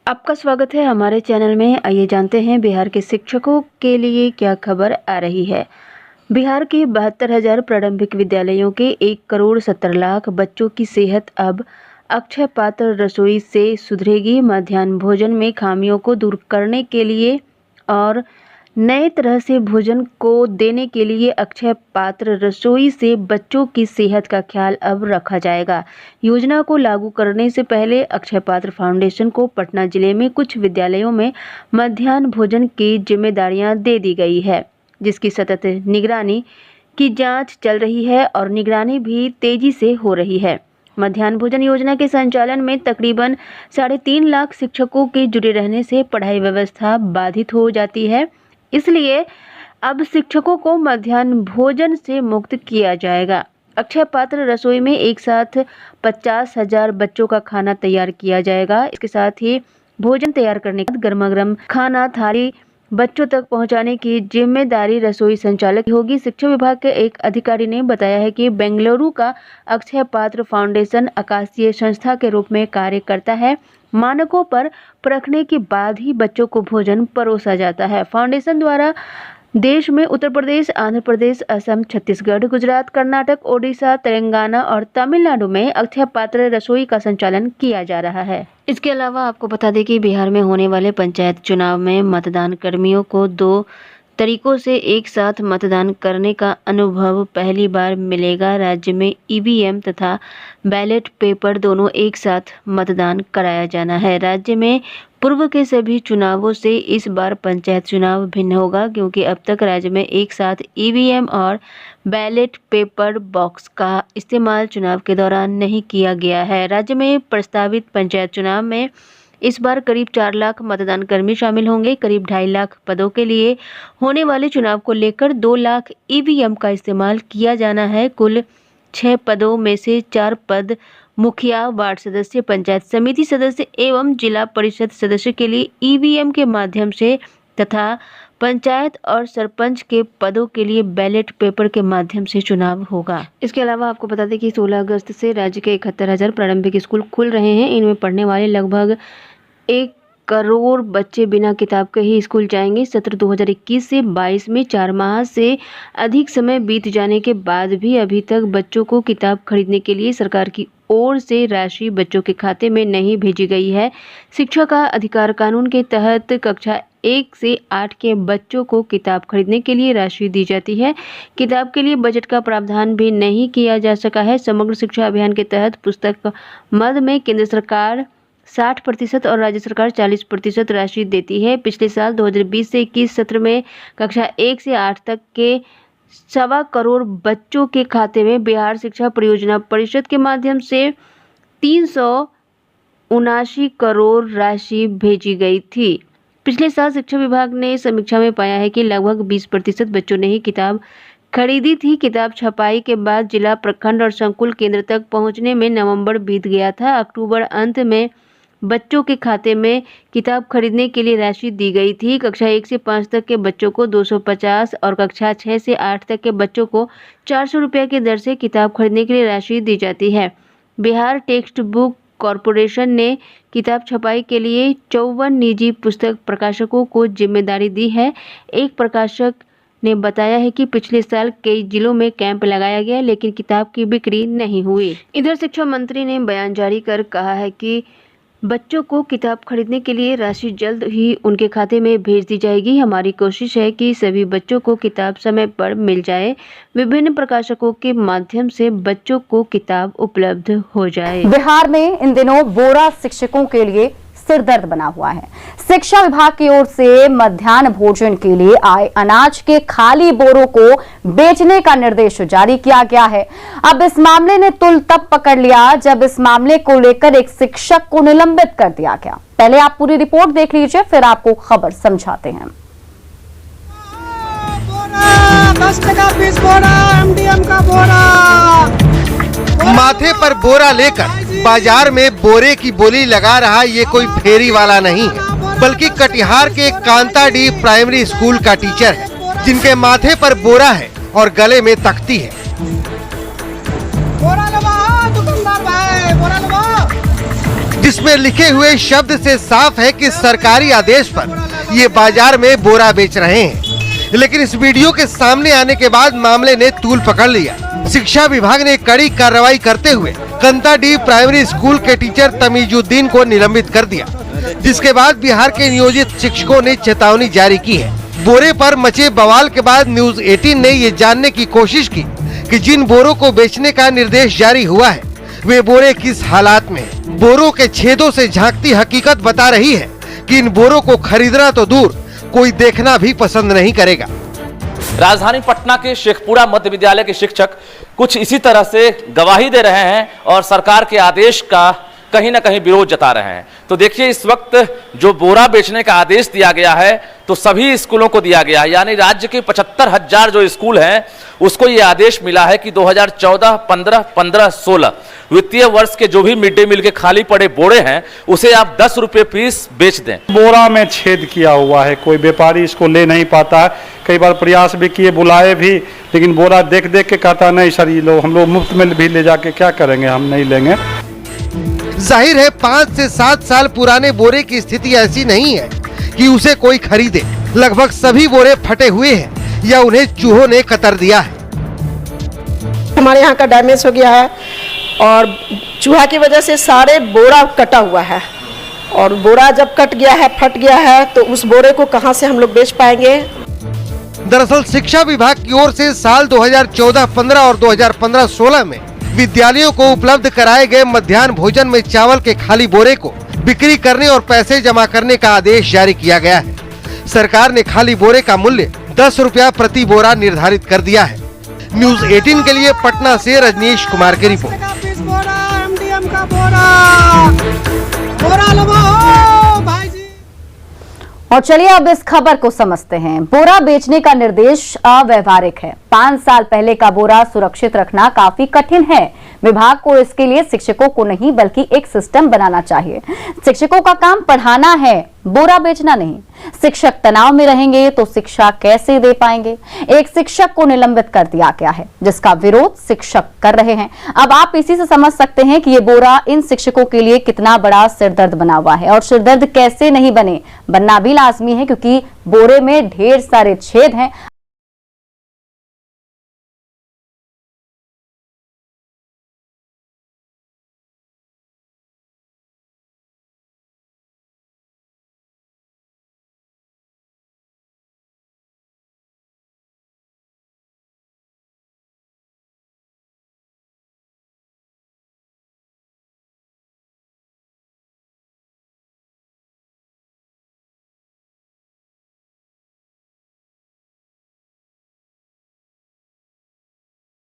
आपका स्वागत है हमारे चैनल में। आइए जानते हैं बिहार के शिक्षकों के लिए क्या खबर आ रही है। बिहार के 72,000 प्रारंभिक विद्यालयों के 1,70,00,000 बच्चों की सेहत अब अक्षय पात्र रसोई से सुधरेगी। मध्याह्न भोजन में खामियों को दूर करने के लिए और नए तरह से भोजन को देने के लिए अक्षय पात्र रसोई से बच्चों की सेहत का ख्याल अब रखा जाएगा। योजना को लागू करने से पहले अक्षय पात्र फाउंडेशन को पटना जिले में कुछ विद्यालयों में मध्याह्न भोजन की जिम्मेदारियां दे दी गई है, जिसकी सतत निगरानी की जांच चल रही है और निगरानी भी तेजी से हो रही है। मध्याह्न भोजन योजना के संचालन में तकरीबन 3.5 लाख शिक्षकों के जुड़े रहने से पढ़ाई व्यवस्था बाधित हो जाती है। इसलिए अब शिक्षकों को मध्याह्न भोजन से मुक्त किया जाएगा। अक्षय पात्र रसोई में एक साथ 50,000 बच्चों का खाना तैयार किया जाएगा। इसके साथ ही भोजन तैयार करने के बाद गर्मा-गर्म खाना थाली बच्चों तक पहुंचाने की जिम्मेदारी रसोई संचालक की होगी। शिक्षा विभाग के एक अधिकारी ने बताया है कि बेंगलुरु का अक्षय पात्र फाउंडेशन आकाशीय संस्था के रूप में कार्य करता है। मानकों पर परखने के बाद ही बच्चों को भोजन परोसा जाता है। फाउंडेशन द्वारा देश में उत्तर प्रदेश, आंध्र प्रदेश, असम, छत्तीसगढ़, गुजरात, कर्नाटक, ओडिशा, तेलंगाना और तमिलनाडु में अक्षय पात्र रसोई का संचालन किया जा रहा है। इसके अलावा आपको बता दें कि बिहार में होने वाले पंचायत चुनाव में मतदान कर्मियों को 2 तरीकों से एक साथ मतदान करने का अनुभव पहली बार मिलेगा। राज्य में ईवीएम तथा बैलेट पेपर दोनों एक साथ मतदान कराया जाना है। राज्य में पूर्व के सभी चुनावों से इस बार पंचायत चुनाव भिन्न होगा, क्योंकि अब तक राज्य में एक साथ ईवीएम और बैलेट पेपर बॉक्स का इस्तेमाल चुनाव के दौरान नहीं किया गया है। राज्य में प्रस्तावित पंचायत चुनाव में इस बार करीब 4 लाख मतदान कर्मी शामिल होंगे। करीब 2.5 लाख पदों के लिए होने वाले चुनाव को लेकर 2 लाख ईवीएम का इस्तेमाल किया जाना है। कुल 6 पदों में से 4 पद मुखिया, वार्ड सदस्य, पंचायत समिति सदस्य एवं जिला परिषद सदस्य के लिए ईवीएम के माध्यम से तथा पंचायत और सरपंच के पदों के लिए बैलेट पेपर के माध्यम से चुनाव होगा। इसके अलावा आपको बता दें कि 16 अगस्त से राज्य के 71,000 प्रारंभिक स्कूल खुल रहे हैं। इनमें पढ़ने वाले लगभग 1 करोड़ बच्चे बिना किताब के ही स्कूल जाएंगे। सत्र 2021 से 22 में 4 माह से अधिक समय बीत जाने के बाद भी अभी तक बच्चों को किताब खरीदने के लिए सरकार की ओर से राशि बच्चों के खाते में नहीं भेजी गई है। शिक्षा का अधिकार कानून के तहत कक्षा 1 से 8 के बच्चों को किताब खरीदने के लिए राशि दी जाती है। किताब के लिए बजट का प्रावधान भी नहीं किया जा सका है। समग्र शिक्षा अभियान के तहत पुस्तक मद में केंद्र सरकार 60% और राज्य सरकार 40% राशि देती है। पिछले साल 2020 से 21 सत्र में कक्षा 1 से 8 तक के 1.25 करोड़ बच्चों के खाते में बिहार शिक्षा परियोजना परिषद के माध्यम से 379 करोड़ राशि भेजी गई थी। पिछले साल शिक्षा विभाग ने समीक्षा में पाया है कि लगभग 20% बच्चों ने ही किताब खरीदी थी। किताब छपाई के बाद जिला, प्रखंड और संकुल केंद्र तक पहुंचने में नवंबर बीत गया था। अक्टूबर अंत में बच्चों के खाते में किताब खरीदने के लिए राशि दी गई थी। कक्षा 1 से 5 तक के बच्चों को 250 और कक्षा 6 से 8 तक के बच्चों को 400 रुपये की दर से किताब खरीदने के लिए राशि दी जाती है। बिहार टेक्स्ट बुक कॉरपोरेशन ने किताब छपाई के लिए 54 निजी पुस्तक प्रकाशकों को जिम्मेदारी दी है। एक प्रकाशक ने बताया है कि पिछले साल कई जिलों में कैंप लगाया गया, लेकिन किताब की बिक्री नहीं हुई। इधर शिक्षा मंत्री ने बयान जारी कर कहा है कि बच्चों को किताब खरीदने के लिए राशि जल्द ही उनके खाते में भेज दी जाएगी। हमारी कोशिश है कि सभी बच्चों को किताब समय पर मिल जाए। विभिन्न प्रकाशकों के माध्यम से बच्चों को किताब उपलब्ध हो जाए। बिहार में इन दिनों बोरा शिक्षकों के लिए सिरदर्द बना हुआ है। शिक्षा विभाग की ओर से मध्याह्न भोजन के लिए आए अनाज के खाली बोरों को बेचने का निर्देश जारी किया गया है। अब इस मामले ने तुल तब पकड़ लिया जब इस मामले को लेकर एक शिक्षक को निलंबित कर दिया गया। पहले आप पूरी रिपोर्ट देख लीजिए, फिर आपको खबर समझाते हैं। 10 टका पीस बोरा, एमडीएम का बोरा। माथे पर बोरा लेकर बाजार में बोरे की बोली लगा रहा ये कोई फेरी वाला नहीं है, बल्कि कटिहार के कांताडीह प्राइमरी स्कूल का टीचर है, जिनके माथे पर बोरा है और गले में तख्ती है। बोरा लगा दुकानदार भाई, बोरा लगा। जिसमें लिखे हुए शब्द से साफ है कि सरकारी आदेश पर ये बाजार में बोरा बेच रहे हैं। लेकिन इस वीडियो के सामने आने के बाद मामले ने तूल पकड़ लिया। शिक्षा विभाग ने कड़ी कार्रवाई करते हुए कंताडीह प्राइमरी स्कूल के टीचर तमीजुद्दीन को निलंबित कर दिया, जिसके बाद बिहार के नियोजित शिक्षकों ने चेतावनी जारी की है। बोरे पर मचे बवाल के बाद न्यूज 18 ने ये जानने की कोशिश की कि जिन बोरों को बेचने का निर्देश जारी हुआ है वे बोरे किस हालात में हैं। बोरों के छेदों से झांकती हकीकत बता रही है कि इन बोरों को खरीदना तो दूर, कोई देखना भी पसंद नहीं करेगा। राजधानी पटना के शेखपुरा मध्य विद्यालय के शिक्षक कुछ इसी तरह से गवाही दे रहे हैं और सरकार के आदेश का कहीं ना कहीं विरोध जता रहे हैं। तो देखिए, इस वक्त जो बोरा बेचने का आदेश दिया गया है तो सभी स्कूलों को दिया गया है, यानी राज्य के 75,000 जो स्कूल हैं उसको ये आदेश मिला है कि 2014, 15, 15, 16 वित्तीय वर्ष के जो भी मिड डे मील के खाली पड़े बोरे हैं उसे आप 10 रुपए पीस बेच दें। बोरा में छेद किया हुआ है, कोई व्यापारी इसको ले नहीं पाता है। कई बार प्रयास भी किए, बुलाए भी, लेकिन बोरा देख देख के कहता नहीं सर ये लोग, हम लोग मुफ्त में भी ले जाके क्या करेंगे, हम नहीं लेंगे। जाहिर है 5 से 7 साल पुराने बोरे की स्थिति ऐसी नहीं है कि उसे कोई खरीदे। लगभग सभी बोरे फटे हुए हैं या उन्हें चूहों ने कतर दिया है। हमारे यहाँ का डैमेज हो गया है और चूहा की वजह से सारे बोरा कटा हुआ है, और बोरा जब कट गया है, फट गया है, तो उस बोरे को कहाँ से हम लोग बेच पाएंगे। दरअसल शिक्षा विभाग की ओर से साल 2014-15 और 2015-16 में विद्यालयों को उपलब्ध कराए गए मध्याह्न भोजन में चावल के खाली बोरे को बिक्री करने और पैसे जमा करने का आदेश जारी किया गया है। सरकार ने खाली बोरे का मूल्य 10 रुपया प्रति बोरा निर्धारित कर दिया है। न्यूज 18 के लिए पटना से रजनीश कुमार की रिपोर्ट। बोरा MDM का बोरा लो भाई जी। और चलिए अब इस खबर को समझते हैं। बोरा बेचने का निर्देश अव्यवहारिक है। 5 साल पहले का बोरा सुरक्षित रखना काफी कठिन है। विभाग को इसके लिए शिक्षकों को नहीं बल्कि एक सिस्टम बनाना चाहिए। शिक्षकों का काम पढ़ाना है, बोरा बेचना नहीं। शिक्षक तनाव में रहेंगे तो शिक्षा कैसे दे पाएंगे। एक शिक्षक को निलंबित कर दिया गया है, जिसका विरोध शिक्षक कर रहे हैं। अब आप इसी से समझ सकते हैं कि ये बोरा इन शिक्षकों के लिए कितना बड़ा सिरदर्द बना हुआ है। और सिरदर्द कैसे नहीं बनना भी लाजमी है, क्योंकि बोरे में ढेर सारे छेद हैं।